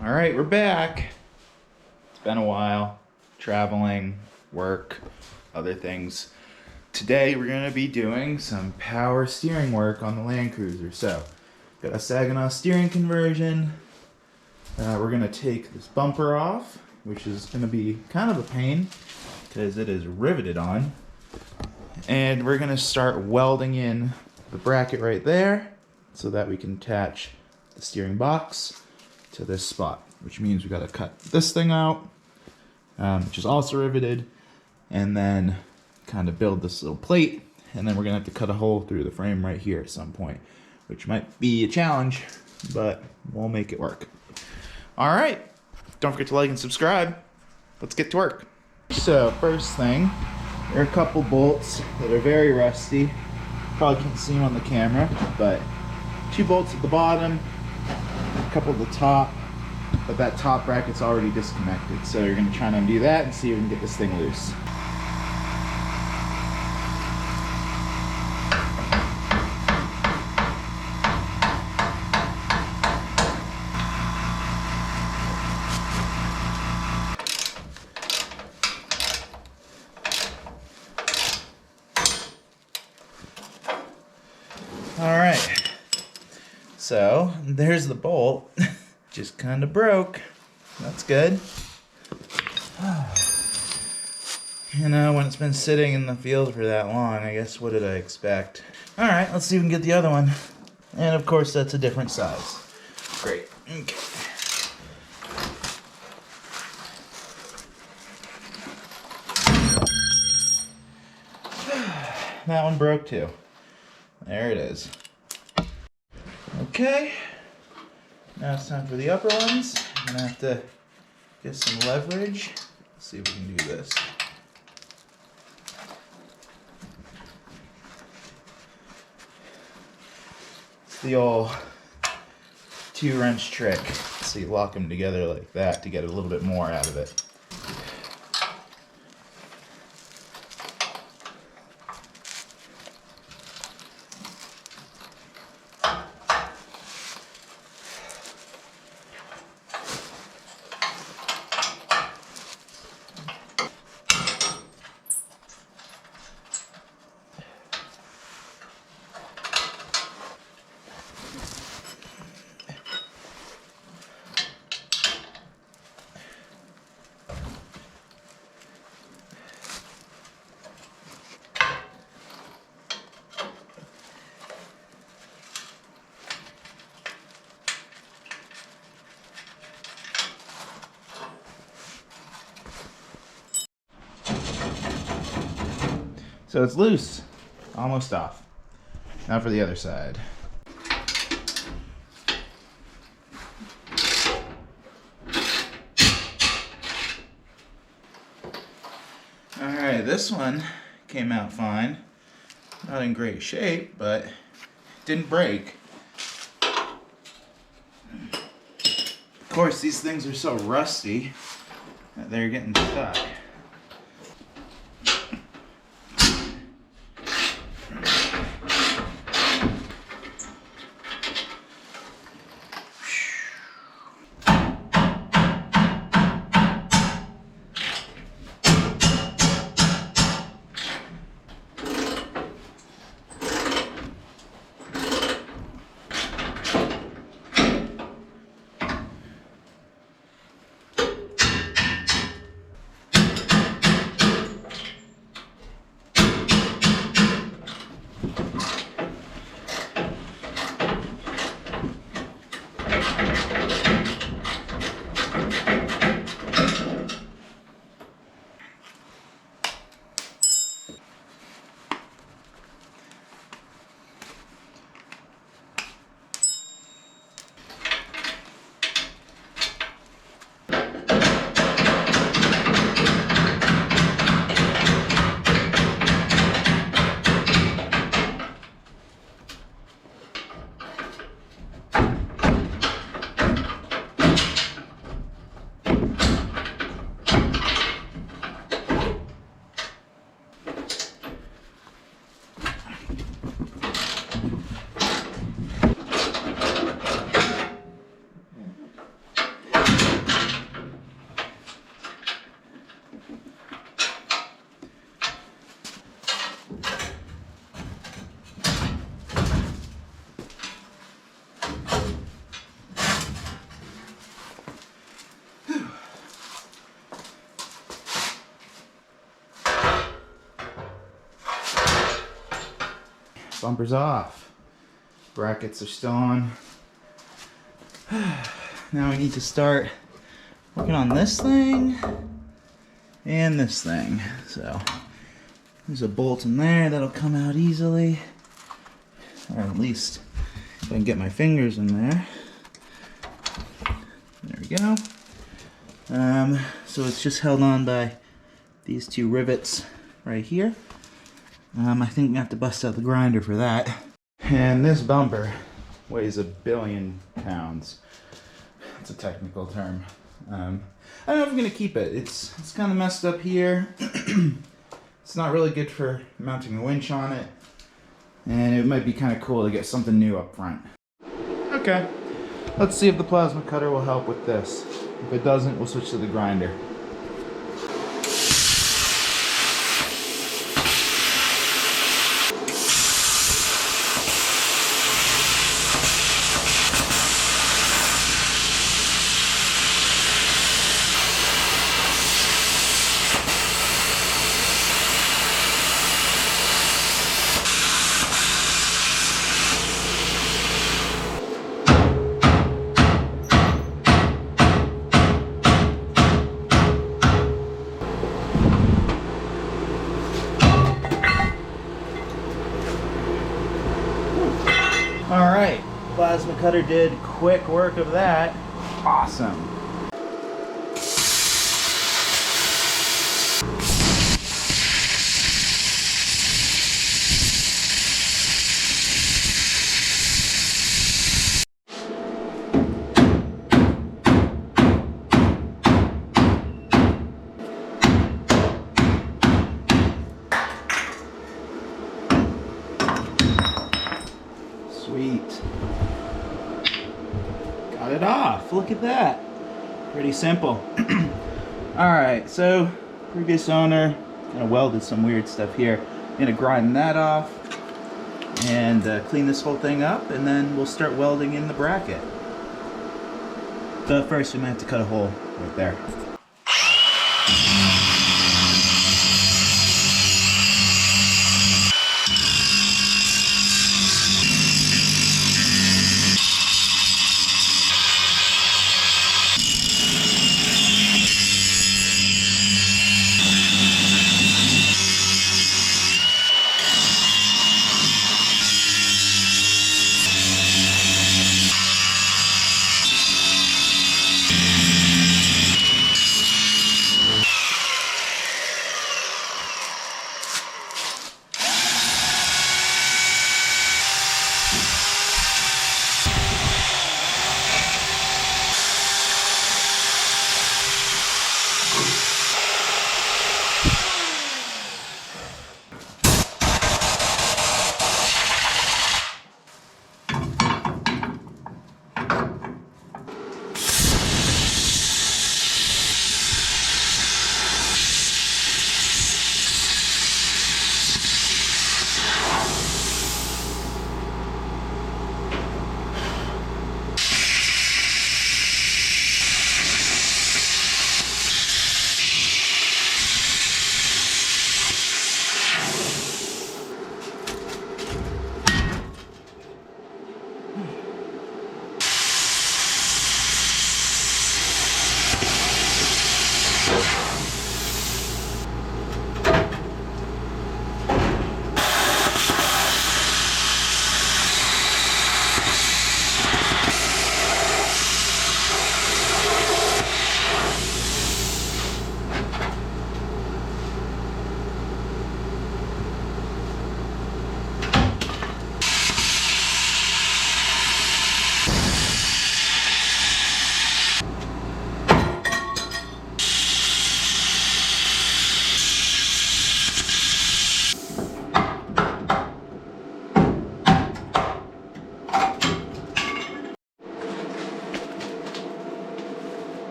All right, we're back. It's been a while. Traveling, work, other things. Today we're gonna be doing some power steering work on the Land Cruiser. So, got a Saginaw steering conversion. We're gonna take this bumper off, which is gonna be kind of a pain because it is riveted on. And we're gonna start welding in the bracket right there so that we can attach the steering box to this spot, which means we gotta cut this thing out, which is also riveted, and then kind of build this little plate, and then we're gonna have to cut a hole through the frame right here at some point, which might be a challenge, but we'll make it work. All right, don't forget to like and subscribe. Let's get to work. So first thing, there are a couple bolts that are very rusty. Probably can't see them on the camera, but 2 bolts at the bottom, a couple at the top, but that top bracket's already disconnected. So you're gonna try and undo that and see if we can get this thing loose. All right, so there's the bolt. Just kind of broke. That's good. You know, when it's been sitting in the field for that long, I guess what did I expect? All right, let's see if we can get the other one. And of course, that's a different size. Great. Okay. That one broke too. There it is. Okay. Now it's time for the upper ones. I'm gonna have to get some leverage. Let's see if we can do this. It's the old 2-wrench trick. So you lock them together like that to get a little bit more out of it. So it's loose, almost off. Now for the other side. All right, this one came out fine. Not in great shape, but it didn't break. Of course, these things are so rusty that they're getting stuck. Bumper's off. Brackets are still on. Now we need to start working on this thing and this thing. So there's a bolt in there that'll come out easily, or at least if I can get my fingers in there. There we go. So it's just held on by these two rivets right here. I think we have to bust out the grinder for that. And this bumper weighs 1 billion pounds. It's a technical term. I don't know if I'm gonna keep it. It's kind of messed up here. It's not really good for mounting a winch on it. And it might be kind of cool to get something new up front. Okay, let's see if the plasma cutter will help with this. If it doesn't, we'll switch to the grinder. Alright, plasma cutter did quick work of that. Awesome. Sweet. Got it off. Look at that. Pretty simple. Alright, so previous owner kind of welded some weird stuff here. I'm gonna grind that off and clean this whole thing up, and then we'll start welding in the bracket. But first we might have to cut a hole right there.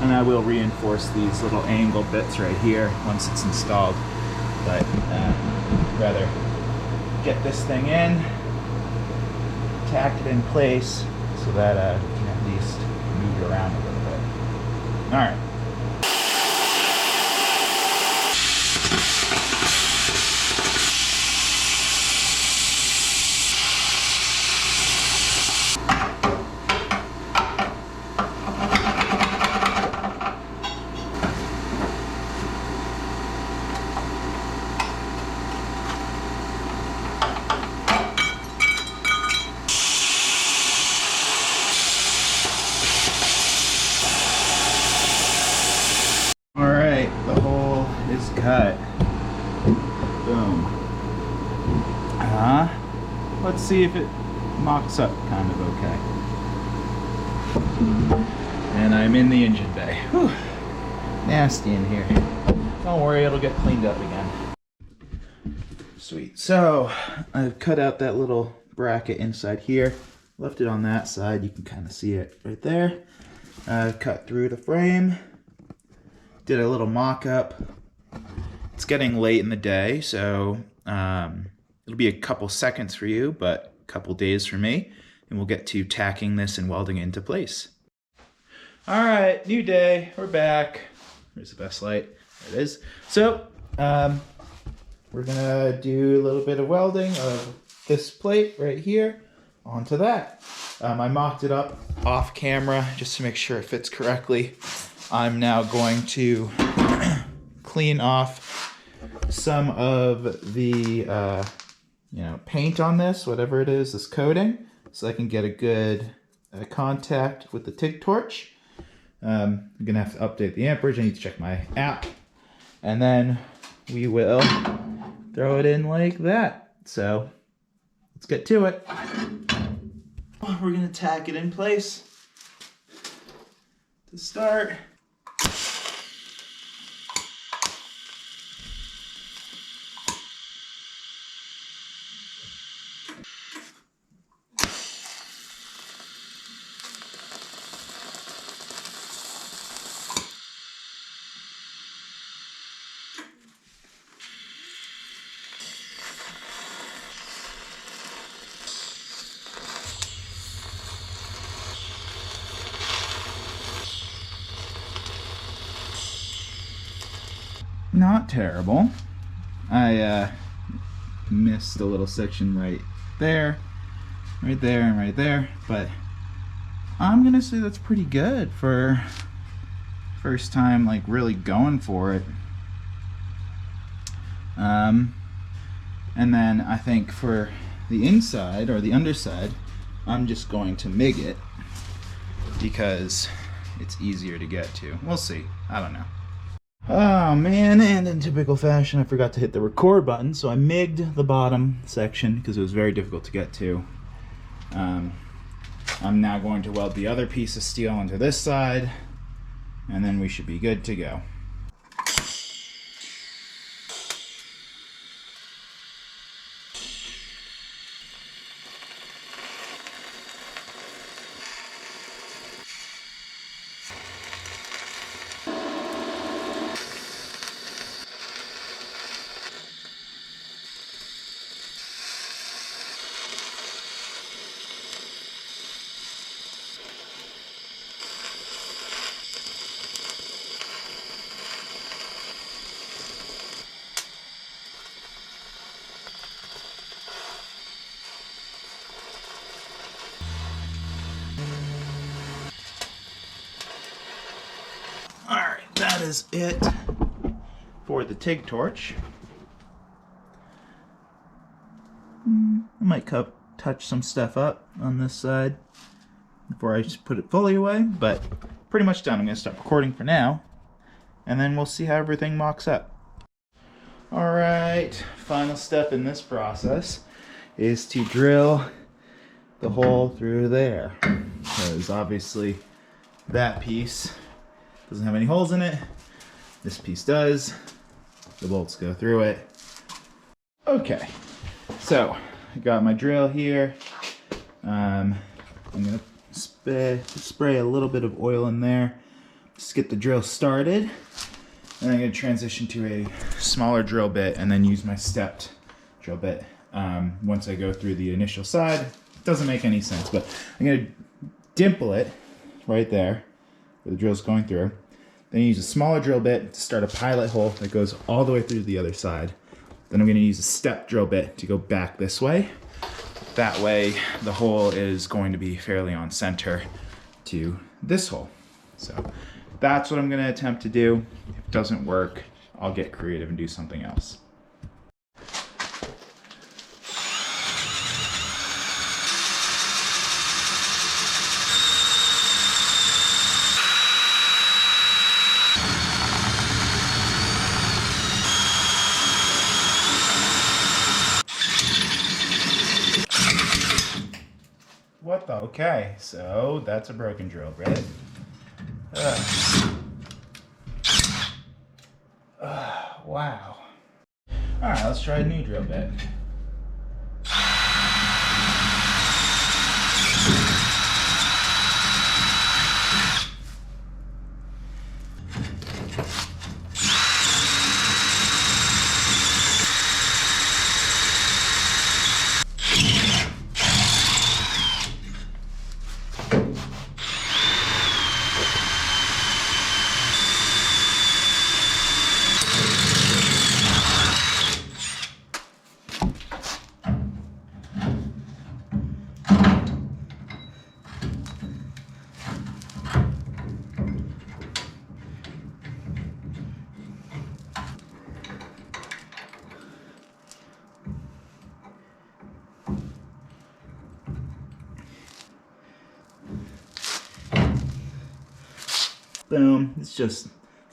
And I will reinforce these little angle bits right here once it's installed. But rather get this thing in, tack it in place so that we can at least move it around a little bit. All right. Alright, the hole is cut. Boom. Let's see if it mocks up kind of okay. And I'm in the engine bay. Whew. Nasty in here. Don't worry, it'll get cleaned up again. Sweet. So, I've cut out that little bracket inside here. Left it on that side. You can kind of see it right there. Cut through the frame. Did a little mock-up. It's getting late in the day, so it'll be a couple seconds for you, but a couple days for me, and we'll get to tacking this and welding it into place. All right, new day, we're back. There's the best light, there it is. So, we're gonna do a little bit of welding of this plate right here onto that. I mocked it up off camera just to make sure it fits correctly. I'm now going to clean off some of the paint on this, whatever it is, this coating, so I can get a good contact with the TIG torch. I'm gonna have to update the amperage. I need to check my app, and then we will throw it in like that. So let's get to it. We're gonna tack it in place to start. Not terrible. I missed a little section right there, and right there, but I'm gonna say that's pretty good for first time, like really going for it. And then I think for the inside or the underside, I'm just going to MIG it because it's easier to get to. We'll see. I don't know. Oh man, and in typical fashion I forgot to hit the record button, so I MIG'd the bottom section because it was very difficult to get to. I'm now going to weld the other piece of steel onto this side, and then we should be good to go. Alright, that is it for the TIG torch. I might touch some stuff up on this side before I just put it fully away, but pretty much done. I'm going to stop recording for now, and then we'll see how everything mocks up. Alright, final step in this process is to drill the hole through there, because obviously that piece doesn't have any holes in it. This piece does. The bolts go through it. Okay, so I got my drill here. I'm gonna spray a little bit of oil in there. just get the drill started. And I'm going to transition to a smaller drill bit and then use my stepped drill bit once I go through the initial side. It doesn't make any sense, but I'm going to dimple it right there where the drill's going through. Then use a smaller drill bit to start a pilot hole that goes all the way through to the other side. Then I'm going to use a step drill bit to go back this way. That way the hole is going to be fairly on center to this hole. So that's what I'm going to attempt to do. If it doesn't work, I'll get creative and do something else. What the? Okay, so that's a broken drill bit. Wow. All right, let's try a new drill bit. Boom, it's just a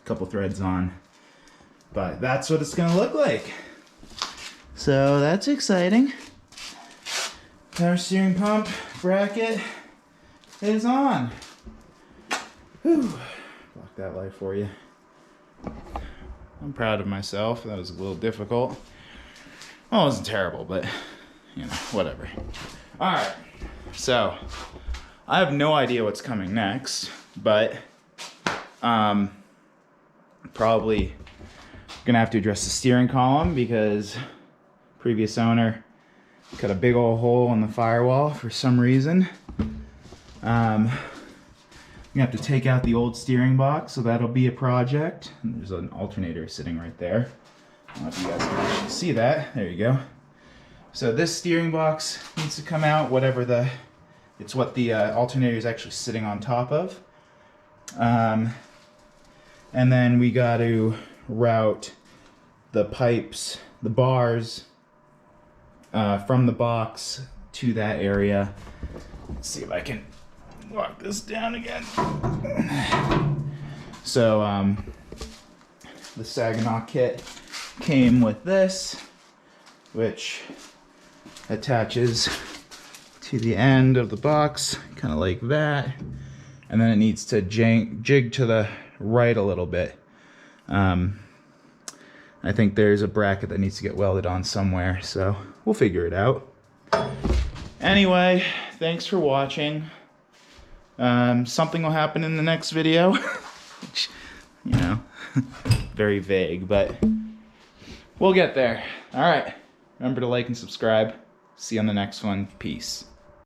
couple threads on, but that's what it's gonna look like. So that's exciting. Power steering pump bracket is on. Whew. Block that light for you. I'm proud of myself. That was a little difficult. Well, it wasn't terrible, but you know, whatever. All right, so I have no idea what's coming next, but probably gonna have to address the steering column because previous owner got a big old hole in the firewall for some reason. I'm gonna have to take out the old steering box, so that'll be a project. And there's an alternator sitting right there. I don't know if you guys can actually see that. There you go. So this steering box needs to come out, it's what the alternator is actually sitting on top of. And then we got to route the pipes, the bars, from the box to that area. Let's see if I can lock this down again. So the Saginaw kit came with this, which attaches to the end of the box, kind of like that. And then it needs to jig to the right a little bit. I think there's a bracket that needs to get welded on somewhere, so we'll figure it out. Anyway, thanks for watching. Something will happen in the next video. Which, you know, very vague, but we'll get there. All right, remember to like and subscribe. See you on the next one. Peace.